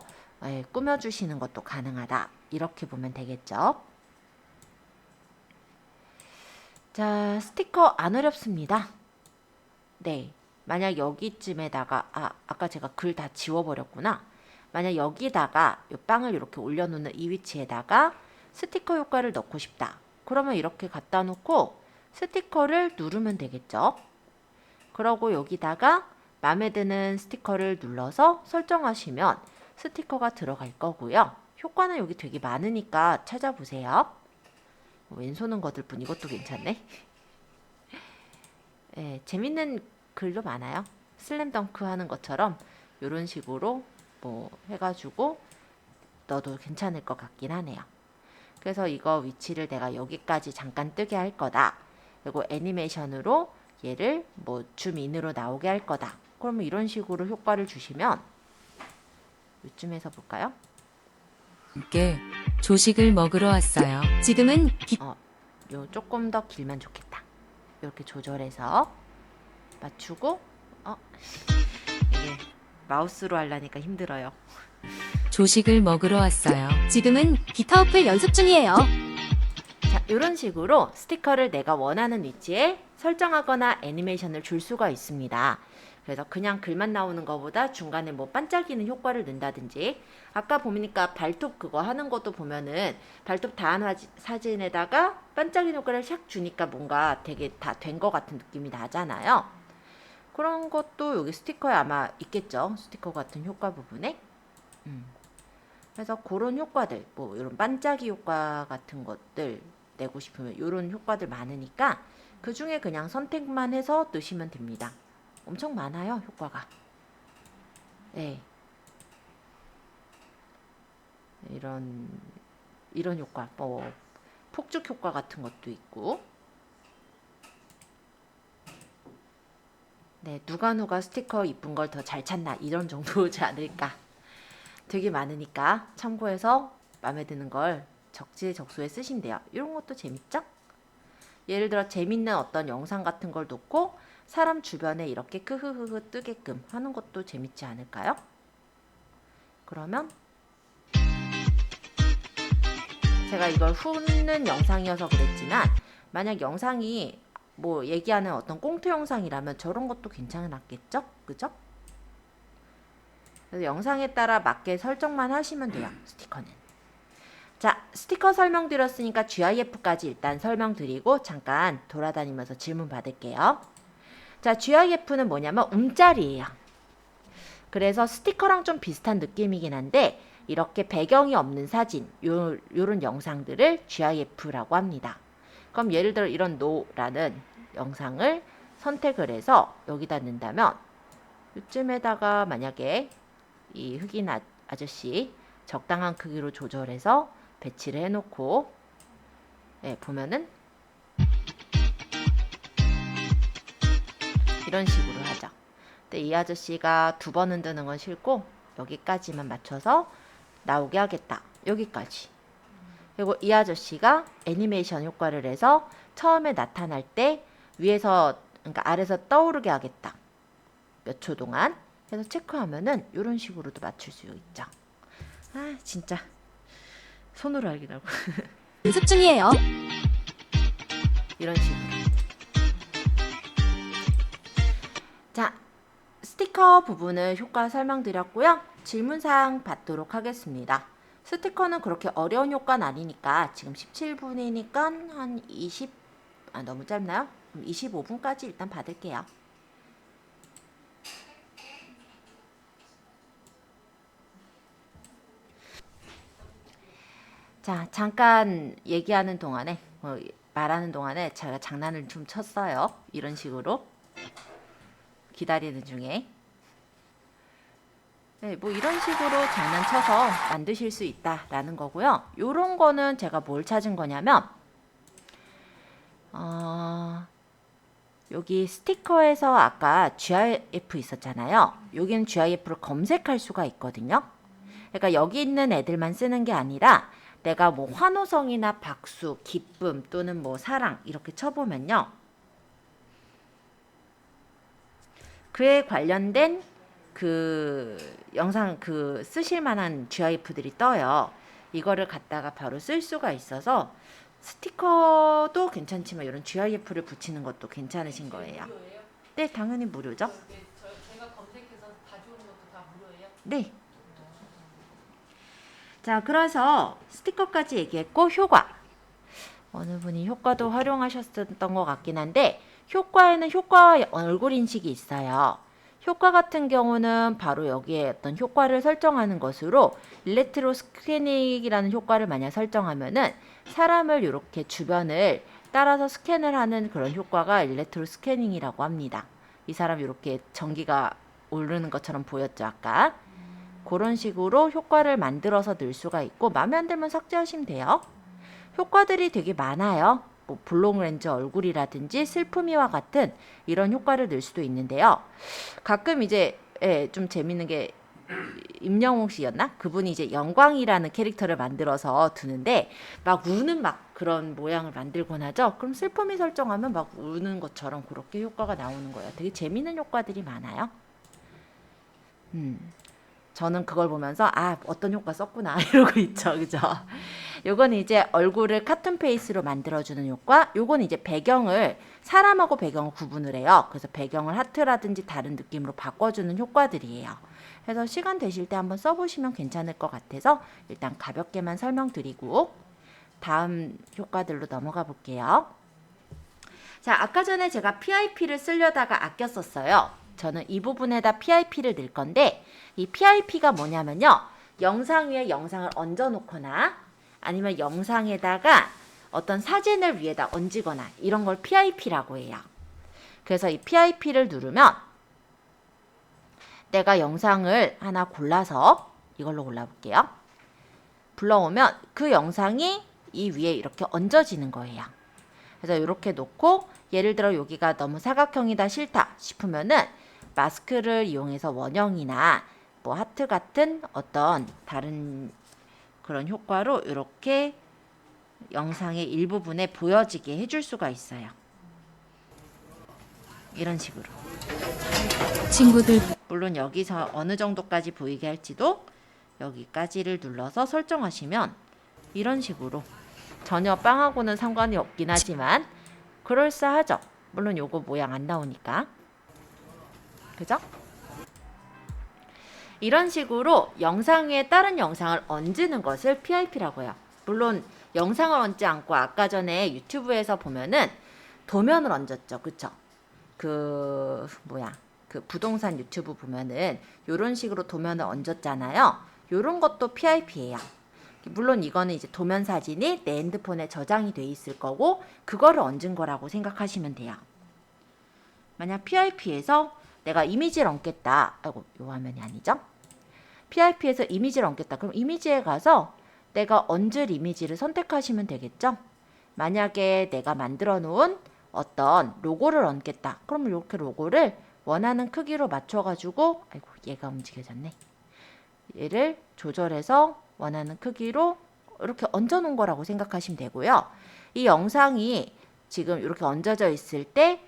꾸며주시는 것도 가능하다. 이렇게 보면 되겠죠. 자, 스티커 안 어렵습니다. 네, 만약 여기쯤에다가 아까 제가 글 다 지워버렸구나. 만약 여기다가 이 빵을 이렇게 올려놓는 이 위치에다가 스티커 효과를 넣고 싶다. 그러면 이렇게 갖다 놓고 스티커를 누르면 되겠죠. 그러고 여기다가 마음에 드는 스티커를 눌러서 설정하시면 스티커가 들어갈 거고요. 효과는 여기 되게 많으니까 찾아보세요. 왼손은 거들 뿐 이것도 괜찮네. 네, 재밌는 글도 많아요. 슬램덩크 하는 것처럼 이런 식으로 뭐 해가지고 넣어도 괜찮을 것 같긴 하네요. 그래서 이거 위치를 내가 여기까지 잠깐 뜨게 할 거다. 그리고 애니메이션으로 얘를 뭐 줌인으로 나오게 할 거다. 그러면 이런 식으로 효과를 주시면 이쯤에서 볼까요? 함께 조식을 먹으러 왔어요. 지금은 요 조금 더 길면 좋겠다. 이렇게 조절해서 맞추고 이게 마우스로 하려니까 힘들어요. 조식을 먹으러 왔어요. 지금은 기타 어플 연습 중이에요. 자, 이런 식으로 스티커를 내가 원하는 위치에 설정하거나 애니메이션을 줄 수가 있습니다. 그래서 그냥 글만 나오는 것보다 중간에 뭐 반짝이는 효과를 넣는다든지, 아까 보니까 발톱 그거 하는 것도 보면은 발톱 다한 사진에다가 반짝이는 효과를 샥 주니까 뭔가 되게 다 된 것 같은 느낌이 나잖아요. 그런 것도 여기 스티커에 아마 있겠죠. 스티커 같은 효과 부분에. 그래서 그런 효과들, 뭐 이런 반짝이 효과 같은 것들 내고 싶으면 이런 효과들 많으니까 그 중에 그냥 선택만 해서 넣으시면 됩니다. 엄청 많아요, 효과가. 네. 이런 효과, 뭐 폭죽 효과 같은 것도 있고. 네, 누가 스티커 이쁜 걸 더 잘 찾나 이런 정도지 않을까. 되게 많으니까 참고해서 마음에 드는 걸 적재적소에 쓰시면 돼요. 이런 것도 재밌죠? 예를 들어 재밌는 어떤 영상 같은 걸 놓고 사람 주변에 이렇게 크흐흐흐 뜨게끔 하는 것도 재밌지 않을까요? 그러면 제가 이걸 훑는 영상이어서 그랬지만 만약 영상이 뭐 얘기하는 어떤 꽁트 영상이라면 저런 것도 괜찮았겠죠? 그죠? 그래서 영상에 따라 맞게 설정만 하시면 돼요. 스티커는. 자, 스티커 설명드렸으니까 GIF까지 일단 설명드리고 잠깐 돌아다니면서 질문 받을게요. 자, GIF는 뭐냐면 움짤이에요. 그래서 스티커랑 좀 비슷한 느낌이긴 한데 이렇게 배경이 없는 사진, 요런 영상들을 GIF라고 합니다. 그럼 예를 들어 이런 노라는 영상을 선택을 해서 여기다 넣는다면 이쯤에다가 만약에 이 흑인 아저씨 적당한 크기로 조절해서 배치를 해놓고 네, 보면은 이런 식으로 하죠. 근데 이 아저씨가 두 번 흔드는 건 싫고 여기까지만 맞춰서 나오게 하겠다. 여기까지. 그리고 이 아저씨가 애니메이션 효과를 해서 처음에 나타날 때 위에서 그러니까 아래에서 떠오르게 하겠다. 몇 초 동안. 그래서 체크하면은 이런 식으로도 맞출 수 있죠. 아 진짜 손으로 하기라고. 연습 중이에요. 이런 식으로. 자, 스티커 부분을 효과 설명드렸고요. 질문사항 받도록 하겠습니다. 스티커는 그렇게 어려운 효과는 아니니까 지금 17분이니까 한 20, 너무 짧나요? 25분까지 일단 받을게요. 자, 잠깐 얘기하는 동안에 말하는 동안에 제가 장난을 좀 쳤어요. 이런 식으로 기다리는 중에 네, 뭐 이런 식으로 장난쳐서 만드실 수 있다라는 거고요. 요런 거는 제가 뭘 찾은 거냐면 여기 스티커에서 아까 GIF 있었잖아요. 여기는 GIF를 검색할 수가 있거든요. 그러니까 여기 있는 애들만 쓰는 게 아니라 내가 뭐 환호성이나 박수, 기쁨 또는 뭐 사랑 이렇게 쳐보면요. 그에 관련된 그 영상 그 쓰실 만한 GIF들이 떠요. 이거를 갖다가 바로 쓸 수가 있어서 스티커도 괜찮지만 이런 GIF를 붙이는 것도 괜찮으신 거예요. 네, 당연히 무료죠. 제가 검색해서 가져오는 것도 다 무료예요? 네. 자, 그래서 스티커까지 얘기했고 효과. 어느 분이 효과도 활용하셨던 것 같긴 한데 효과에는 효과 얼굴 인식이 있어요. 효과 같은 경우는 바로 여기에 어떤 효과를 설정하는 것으로 일렉트로 스캐닝이라는 효과를 만약 설정하면은 사람을 이렇게 주변을 따라서 스캔을 하는 그런 효과가 일렉트로 스캐닝이라고 합니다. 이 사람 이렇게 전기가 오르는 것처럼 보였죠, 아까. 그런 식으로 효과를 만들어서 넣을 수가 있고 마음에 안 들면 삭제하시면 돼요. 효과들이 되게 많아요. 뭐 블록 렌즈 얼굴이라든지 슬픔이와 같은 이런 효과를 넣을 수도 있는데요. 가끔 이제 좀 재밌는 게 임영웅 씨였나? 그분이 이제 영광이라는 캐릭터를 만들어서 두는데 막 우는 막 그런 모양을 만들곤 하죠. 그럼 슬픔이 설정하면 막 우는 것처럼 그렇게 효과가 나오는 거예요. 되게 재밌는 효과들이 많아요. 저는 그걸 보면서 아, 어떤 효과 썼구나 이러고 있죠. 그죠? 요건 이제 얼굴을 카툰 페이스로 만들어주는 효과. 요건 이제 배경을 사람하고 배경을 구분을 해요. 그래서 배경을 하트라든지 다른 느낌으로 바꿔주는 효과들이에요. 그래서 시간 되실 때 한번 써보시면 괜찮을 것 같아서 일단 가볍게만 설명드리고 다음 효과들로 넘어가 볼게요. 자, 아까 전에 제가 PIP를 쓰려다가 아껴 썼어요. 저는 이 부분에다 PIP를 넣을 건데 이 PIP가 뭐냐면요. 영상 위에 영상을 얹어 놓거나 아니면 영상에다가 어떤 사진을 위에다 얹거나 이런 걸 PIP라고 해요. 그래서 이 PIP를 누르면 내가 영상을 하나 골라서 이걸로 골라볼게요. 불러오면 그 영상이 이 위에 이렇게 얹어지는 거예요. 그래서 이렇게 놓고 예를 들어 여기가 너무 사각형이다 싫다 싶으면은 마스크를 이용해서 원형이나 뭐 하트 같은 어떤 다른 그런 효과로 이렇게 영상의 일부분에 보여지게 해줄 수가 있어요. 이런 식으로. 친구들 물론 여기서 어느 정도까지 보이게 할지도 여기까지를 눌러서 설정하시면 이런 식으로 전혀 빵하고는 상관이 없긴 하지만 그럴싸하죠. 물론 요거 모양 안 나오니까. 그죠? 이런 식으로 영상 위에 다른 영상을 얹는 것을 PIP라고 해요. 물론 영상을 얹지 않고 아까 전에 유튜브에서 보면은 도면을 얹었죠. 그쵸? 그 부동산 유튜브 보면은 요런 식으로 도면을 얹었잖아요. 요런 것도 PIP예요. 물론 이거는 이제 도면 사진이 내 핸드폰에 저장이 돼 있을 거고 그거를 얹은 거라고 생각하시면 돼요. 만약 PIP에서 내가 이미지를 얹겠다. 아이고, 요 화면이 아니죠? PIP에서 이미지를 얹겠다. 그럼 이미지에 가서 내가 얹을 이미지를 선택하시면 되겠죠? 만약에 내가 만들어 놓은 어떤 로고를 얹겠다. 그럼 이렇게 로고를 원하는 크기로 맞춰가지고, 아이고, 얘가 움직여졌네. 얘를 조절해서 원하는 크기로 이렇게 얹어 놓은 거라고 생각하시면 되고요. 이 영상이 지금 이렇게 얹어져 있을 때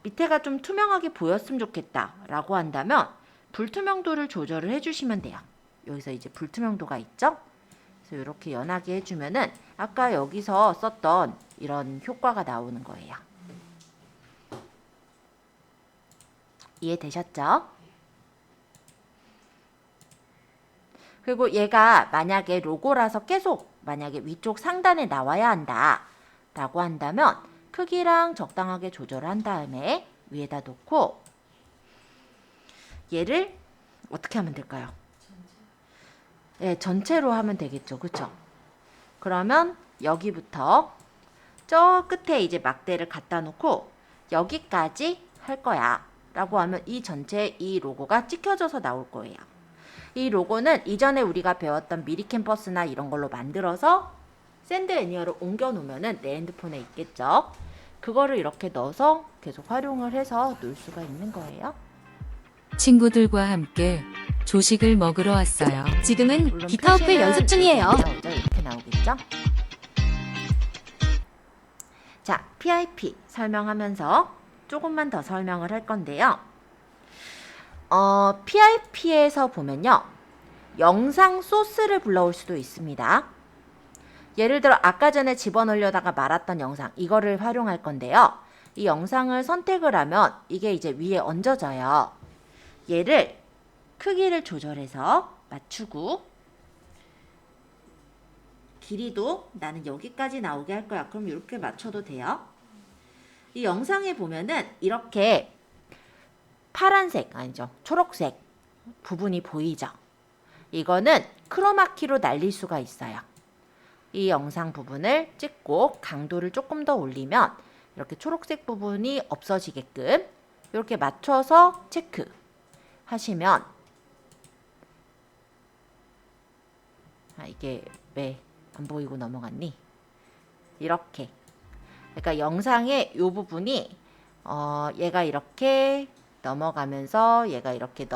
밑에가 좀 투명하게 보였으면 좋겠다 라고 한다면 불투명도를 조절을 해주시면 돼요. 여기서 이제 불투명도가 있죠? 그래서 이렇게 연하게 해주면은 아까 여기서 썼던 이런 효과가 나오는 거예요. 이해되셨죠? 그리고 얘가 만약에 로고라서 계속 만약에 위쪽 상단에 나와야 한다 라고 한다면 크기랑 적당하게 조절을 한 다음에 위에다 놓고 얘를 어떻게 하면 될까요? 네, 전체로 하면 되겠죠. 그쵸? 그러면 여기부터 저 끝에 이제 막대를 갖다 놓고 여기까지 할 거야 라고 하면 이 전체 이 로고가 찍혀져서 나올 거예요. 이 로고는 이전에 우리가 배웠던 미리 캠퍼스나 이런 걸로 만들어서 샌드 애니어로 옮겨 놓으면은 내 핸드폰에 있겠죠. 그거를 이렇게 넣어서 계속 활용을 해서 놀 수가 있는 거예요. 친구들과 함께 조식을 먹으러 왔어요. 지금은 물론 기타 어플 표시는 연습 중이에요. 이렇게 나오죠. 이렇게 나오겠죠. 자, PIP 설명하면서 조금만 더 설명을 할 건데요. PIP에서 보면요. 영상 소스를 불러올 수도 있습니다. 예를 들어 아까 전에 집어넣으려다가 말았던 영상 이거를 활용할 건데요. 이 영상을 선택을 하면 이게 이제 위에 얹어져요. 얘를 크기를 조절해서 맞추고 길이도 나는 여기까지 나오게 할 거야. 그럼 이렇게 맞춰도 돼요. 이 영상에 보면은 이렇게 파란색 아니죠. 초록색 부분이 보이죠. 이거는 크로마키로 날릴 수가 있어요. 이 영상 부분을 찍고 강도를 조금 더 올리면 이렇게 초록색 부분이 없어지게끔 이렇게 맞춰서 체크 하시면 이게 왜 안 보이고 넘어갔니? 이렇게 그러니까 영상의 이 부분이 얘가 이렇게 넘어가면서 얘가 이렇게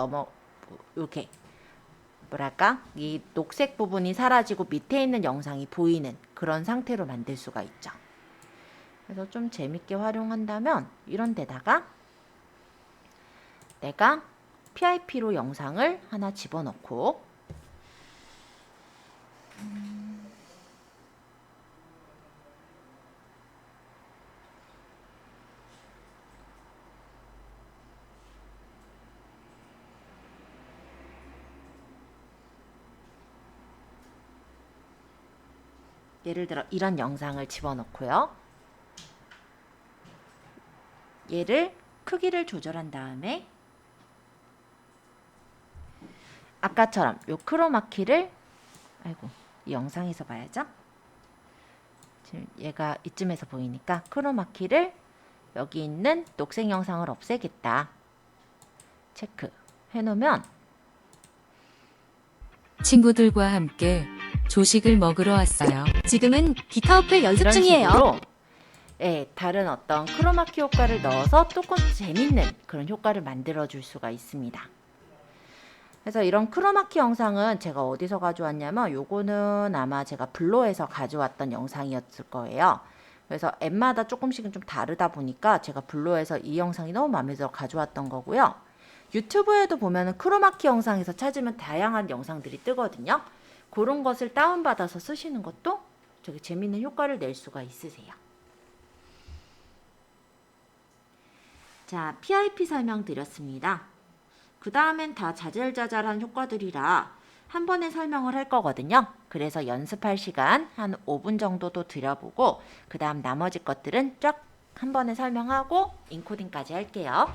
이렇게 뭐랄까? 이 녹색 부분이 사라지고 밑에 있는 영상이 보이는 그런 상태로 만들 수가 있죠. 그래서 좀 재밌게 활용한다면 이런 데다가 내가 PIP로 영상을 하나 집어넣고 예를 들어 이런 영상을 집어넣고요. 얘를 크기를 조절한 다음에 아까처럼 요 크로마키를 이 영상에서 봐야죠. 지금 얘가 이쯤에서 보이니까 크로마키를 여기 있는 녹색 영상을 없애겠다. 체크 해놓으면 친구들과 함께 조식을 먹으러 왔어요. 지금은 비타오플 연습 이런 중이에요. 식으로 다른 어떤 크로마키 효과를 넣어서 조금 재밌는 그런 효과를 만들어 줄 수가 있습니다. 그래서 이런 크로마키 영상은 제가 어디서 가져왔냐면 요거는 아마 제가 블로에서 가져왔던 영상이었을 거예요. 그래서 앱마다 조금씩은 좀 다르다 보니까 제가 블로에서 이 영상이 너무 마음에 들어 가져왔던 거고요. 유튜브에도 보면은 크로마키 영상에서 찾으면 다양한 영상들이 뜨거든요. 그런 것을 다운받아서 쓰시는 것도 되게 재밌는 효과를 낼 수가 있으세요. 자, PIP 설명 드렸습니다. 그 다음엔 다 자잘자잘한 효과들이라 한 번에 설명을 할 거거든요. 그래서 연습할 시간 한 5분 정도도 드려보고 그 다음 나머지 것들은 쫙 한 번에 설명하고 인코딩까지 할게요.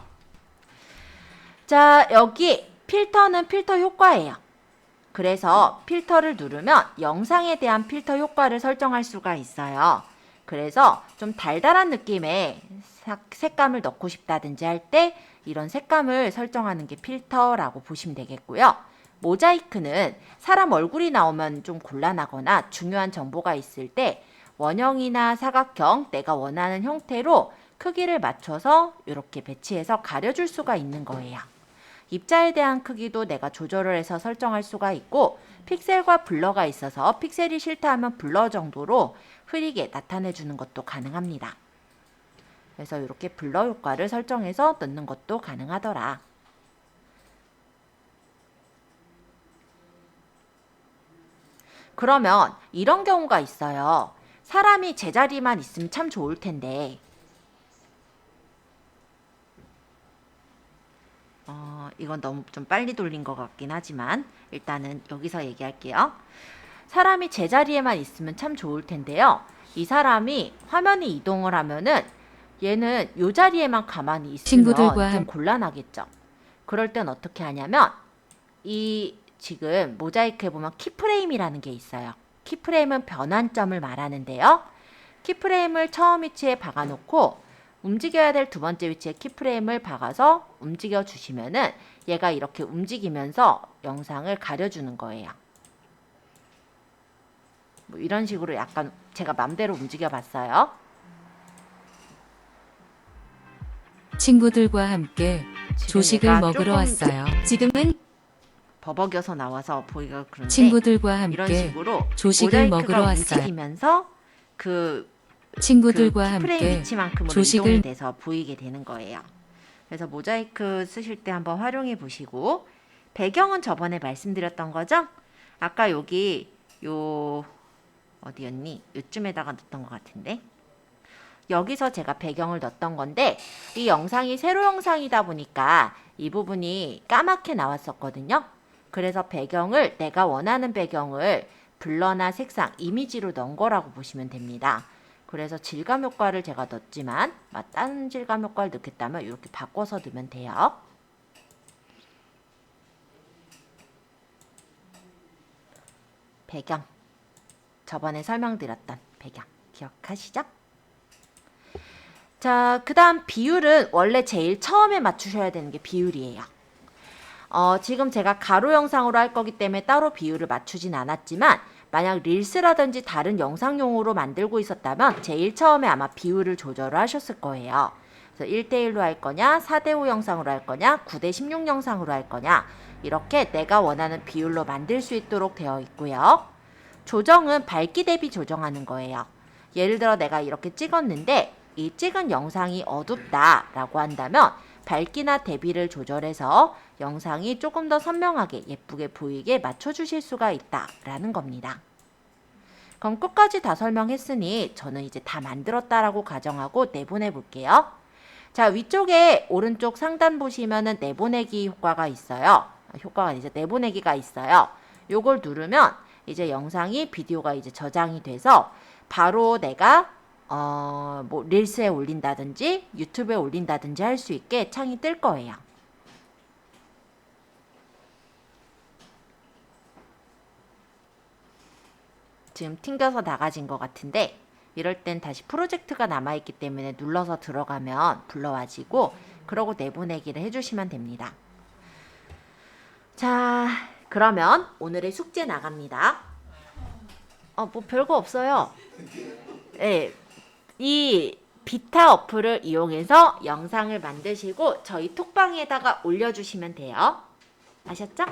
자, 여기 필터는 필터 효과예요. 그래서 필터를 누르면 영상에 대한 필터 효과를 설정할 수가 있어요. 그래서 좀 달달한 느낌의 색감을 넣고 싶다든지 할 때 이런 색감을 설정하는 게 필터라고 보시면 되겠고요. 모자이크는 사람 얼굴이 나오면 좀 곤란하거나 중요한 정보가 있을 때 원형이나 사각형 내가 원하는 형태로 크기를 맞춰서 이렇게 배치해서 가려줄 수가 있는 거예요. 입자에 대한 크기도 내가 조절을 해서 설정할 수가 있고 픽셀과 블러가 있어서 픽셀이 싫다 하면 블러 정도로 흐리게 나타내 주는 것도 가능합니다. 그래서 이렇게 블러 효과를 설정해서 넣는 것도 가능하더라. 그러면 이런 경우가 있어요. 사람이 제자리만 있으면 참 좋을 텐데 이건 너무 좀 빨리 돌린 것 같긴 하지만 일단은 여기서 얘기할게요. 사람이 제자리에만 있으면 참 좋을 텐데요. 이 사람이 화면이 이동을 하면은 얘는 이 자리에만 가만히 있으면 친구들과 좀 곤란하겠죠. 그럴 땐 어떻게 하냐면 이 지금 모자이크에 보면 키프레임이라는 게 있어요. 키프레임은 변환점을 말하는데요. 키프레임을 처음 위치에 박아놓고 움직여야 될 두 번째 위치에 키프레임을 박아서 움직여 주시면은 얘가 이렇게 움직이면서 영상을 가려주는 거예요. 뭐 이런 식으로 약간 제가 맘대로 움직여 봤어요. 친구들과 함께 지금 조식을 얘가 먹으러 조금 왔어요. 지금은 버벅여서 나와서 보기가 그런데 친구들과 이런 함께 식으로 조식을 모자이크가 먹으러 왔어요. 움직이면서 그 친구들과 키프레임 함께 위치만큼으로 조식을 이동이 돼서 보이게 되는 거예요. 그래서 모자이크 쓰실 때 한번 활용해 보시고 배경은 저번에 말씀드렸던 거죠? 아까 여기 요 어디였니? 요쯤에다가 넣었던 것 같은데 여기서 제가 배경을 넣었던 건데 이 영상이 세로 영상이다 보니까 이 부분이 까맣게 나왔었거든요. 그래서 배경을 내가 원하는 배경을 블러나 색상, 이미지로 넣은 거라고 보시면 됩니다. 그래서 질감 효과를 제가 넣었지만 다른 질감 효과를 넣겠다면 이렇게 바꿔서 넣으면 돼요. 배경. 저번에 설명드렸던 배경. 기억하시죠? 자, 그 다음 비율은 원래 제일 처음에 맞추셔야 되는 게 비율이에요. 지금 제가 가로 영상으로 할 거기 때문에 따로 비율을 맞추진 않았지만 만약 릴스라든지 다른 영상용으로 만들고 있었다면 제일 처음에 아마 비율을 조절을 하셨을 거예요. 그래서 1대1로 할 거냐, 4대5 영상으로 할 거냐, 9대16 영상으로 할 거냐, 이렇게 내가 원하는 비율로 만들 수 있도록 되어 있고요. 조정은 밝기 대비 조정하는 거예요. 예를 들어 내가 이렇게 찍었는데 이 찍은 영상이 어둡다 라고 한다면 밝기나 대비를 조절해서 영상이 조금 더 선명하게 예쁘게 보이게 맞춰주실 수가 있다 라는 겁니다. 그럼 끝까지 다 설명했으니 저는 이제 다 만들었다라고 가정하고 내보내 볼게요. 자, 위쪽에 오른쪽 상단 보시면은 내보내기 효과가 있어요. 효과가 이제 내보내기가 있어요. 요걸 누르면 이제 영상이 비디오가 이제 저장이 돼서 바로 내가 뭐 릴스에 올린다든지 유튜브에 올린다든지 할 수 있게 창이 뜰 거예요. 지금 튕겨서 나가진 것 같은데 이럴 땐 다시 프로젝트가 남아있기 때문에 눌러서 들어가면 불러와지고 그러고 내보내기를 해주시면 됩니다. 자, 그러면 오늘의 숙제 나갑니다. 뭐 별거 없어요. 네, 이 비타 어플을 이용해서 영상을 만드시고 저희 톡방에다가 올려주시면 돼요. 아셨죠?